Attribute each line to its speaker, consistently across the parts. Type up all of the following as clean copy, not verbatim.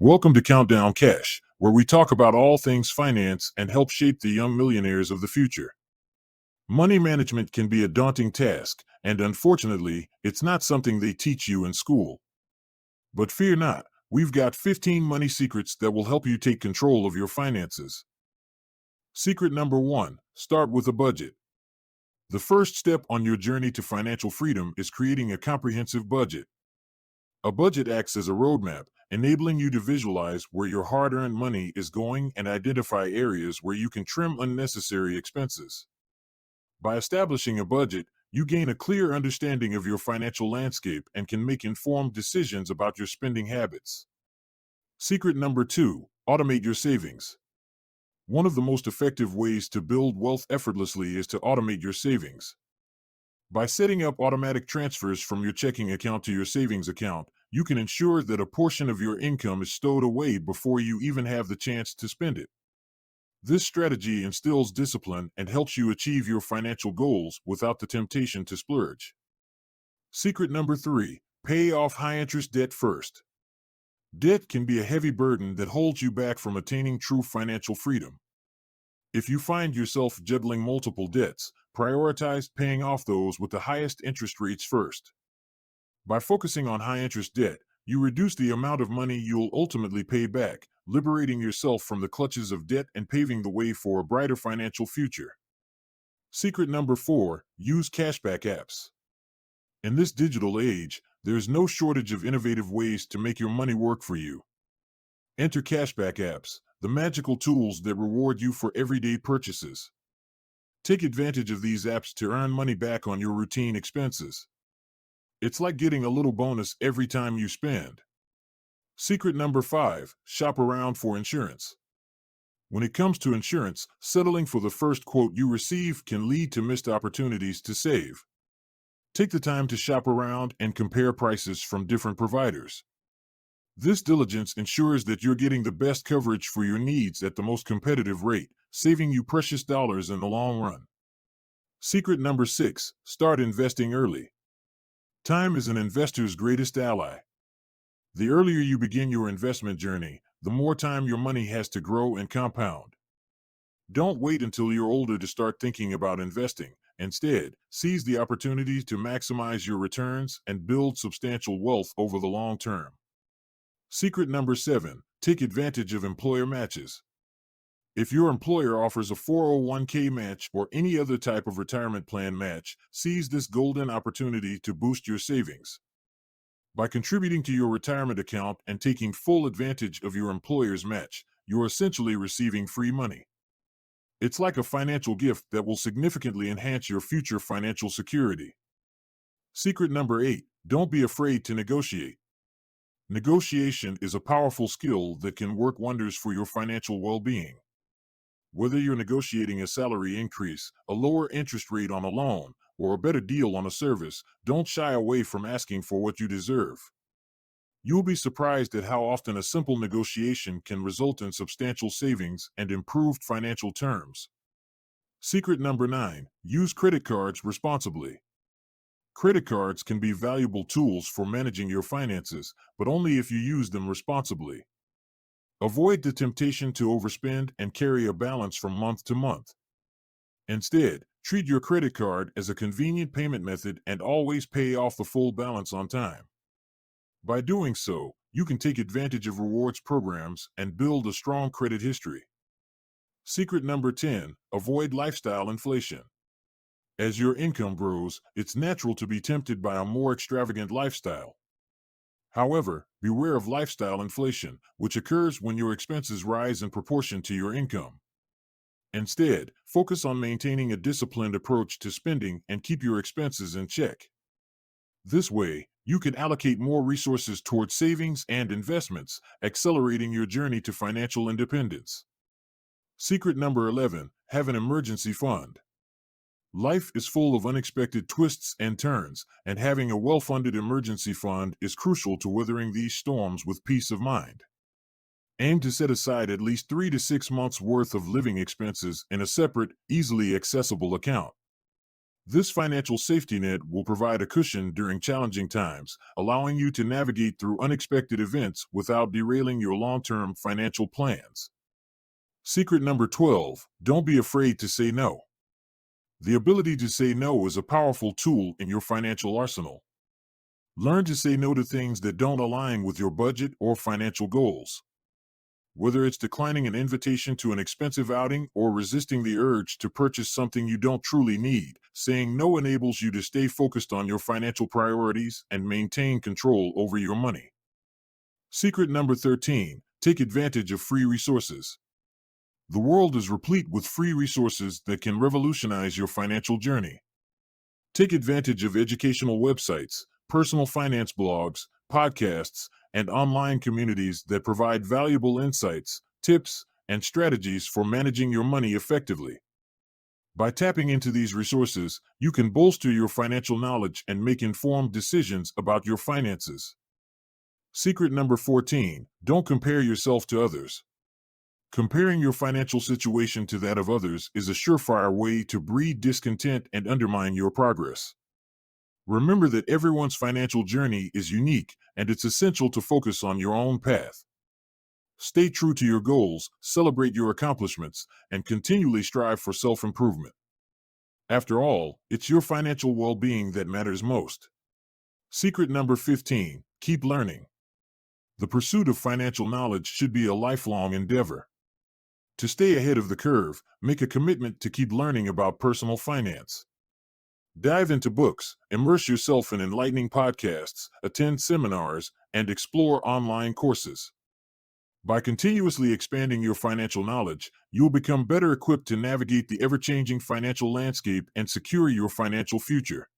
Speaker 1: Welcome to Countdown Cash, where we talk about all things finance and help shape the young millionaires of the future. Money management can be a daunting task, and unfortunately, it's not something they teach you in school. But fear not, we've got 15 money secrets that will help you take control of your finances. Secret number one: start with a budget. The first step on your journey to financial freedom is creating a comprehensive budget. A budget acts as a roadmap, enabling you to visualize where your hard earned money is going and identify areas where you can trim unnecessary expenses. By establishing a budget, you gain a clear understanding of your financial landscape and can make informed decisions about your spending habits. Secret number two: automate your savings. One of the most effective ways to build wealth effortlessly is to automate your savings. By setting up automatic transfers from your checking account to your savings account, you can ensure that a portion of your income is stowed away before you even have the chance to spend it. This strategy instills discipline and helps you achieve your financial goals without the temptation to splurge. Secret number three: pay off high interest debt first. Debt can be a heavy burden that holds you back from attaining true financial freedom. If you find yourself juggling multiple debts, prioritize paying off those with the highest interest rates first. By focusing on high interest debt, you reduce the amount of money you'll ultimately pay back, liberating yourself from the clutches of debt and paving the way for a brighter financial future. Secret number four: use cashback apps. In this digital age, there's no shortage of innovative ways to make your money work for you. Enter cashback apps, the magical tools that reward you for everyday purchases. Take advantage of these apps to earn money back on your routine expenses. It's like getting a little bonus every time you spend. Secret number five: shop around for insurance. When it comes to insurance, settling for the first quote you receive can lead to missed opportunities to save. Take the time to shop around and compare prices from different providers. This diligence ensures that you're getting the best coverage for your needs at the most competitive rate, saving you precious dollars in the long run. Secret number six: start investing early. Time is an investor's greatest ally. The earlier you begin your investment journey, the more time your money has to grow and compound. Don't wait until you're older to start thinking about investing. Instead, seize the opportunity to maximize your returns and build substantial wealth over the long term. Secret number seven: take advantage of employer matches. If your employer offers a 401k match or any other type of retirement plan match, seize this golden opportunity to boost your savings. By contributing to your retirement account and taking full advantage of your employer's match, you're essentially receiving free money. It's like a financial gift that will significantly enhance your future financial security. Secret number eight: don't be afraid to negotiate. Negotiation is a powerful skill that can work wonders for your financial well-being. Whether you're negotiating a salary increase, a lower interest rate on a loan, or a better deal on a service, don't shy away from asking for what you deserve. You'll be surprised at how often a simple negotiation can result in substantial savings and improved financial terms. Secret number nine: use credit cards responsibly. Credit cards can be valuable tools for managing your finances, but only if you use them responsibly. Avoid the temptation to overspend and carry a balance from month to month. Instead, treat your credit card as a convenient payment method and always pay off the full balance on time. By doing so, you can take advantage of rewards programs and build a strong credit history. Secret number 10: avoid lifestyle inflation. As your income grows, it's natural to be tempted by a more extravagant lifestyle. However, beware of lifestyle inflation, which occurs when your expenses rise in proportion to your income. Instead, focus on maintaining a disciplined approach to spending and keep your expenses in check. This way, you can allocate more resources towards savings and investments, accelerating your journey to financial independence. Secret number 11: have an emergency fund. Life is full of unexpected twists and turns, and having a well-funded emergency fund is crucial to weathering these storms with peace of mind. Aim to set aside at least 3 to 6 months' worth of living expenses in a separate, easily accessible account. This financial safety net will provide a cushion during challenging times, allowing you to navigate through unexpected events without derailing your long-term financial plans. Secret number 12, don't be afraid to say no. The ability to say no is a powerful tool in your financial arsenal. Learn to say no to things that don't align with your budget or financial goals. Whether it's declining an invitation to an expensive outing or resisting the urge to purchase something you don't truly need, saying no enables you to stay focused on your financial priorities and maintain control over your money. Secret number 13, take advantage of free resources. The world is replete with free resources that can revolutionize your financial journey. Take advantage of educational websites, personal finance blogs, podcasts, and online communities that provide valuable insights, tips, and strategies for managing your money effectively. By tapping into these resources, you can bolster your financial knowledge and make informed decisions about your finances. Secret number 14, don't compare yourself to others. Comparing your financial situation to that of others is a surefire way to breed discontent and undermine your progress. Remember that everyone's financial journey is unique, and it's essential to focus on your own path. Stay true to your goals, celebrate your accomplishments, and continually strive for self-improvement. After all, it's your financial well-being that matters most. Secret number 15, keep learning. The pursuit of financial knowledge should be a lifelong endeavor. To stay ahead of the curve, make a commitment to keep learning about personal finance. Dive into books, immerse yourself in enlightening podcasts, attend seminars, and explore online courses. By continuously expanding your financial knowledge, you'll become better equipped to navigate the ever-changing financial landscape and secure your financial future.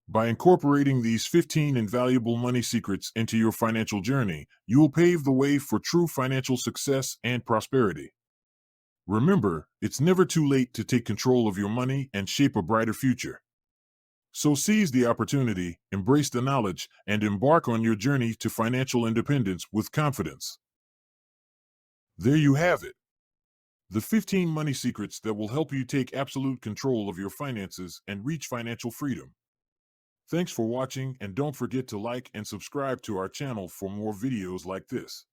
Speaker 1: By incorporating these 15 invaluable money secrets into your financial journey, you will pave the way for true financial success and prosperity. Remember, it's never too late to take control of your money and shape a brighter future. So seize the opportunity, embrace the knowledge, and embark on your journey to financial independence with confidence. There you have it. The 15 money secrets that will help you take absolute control of your finances and reach financial freedom. Thanks for watching, and don't forget to like and subscribe to our channel for more videos like this.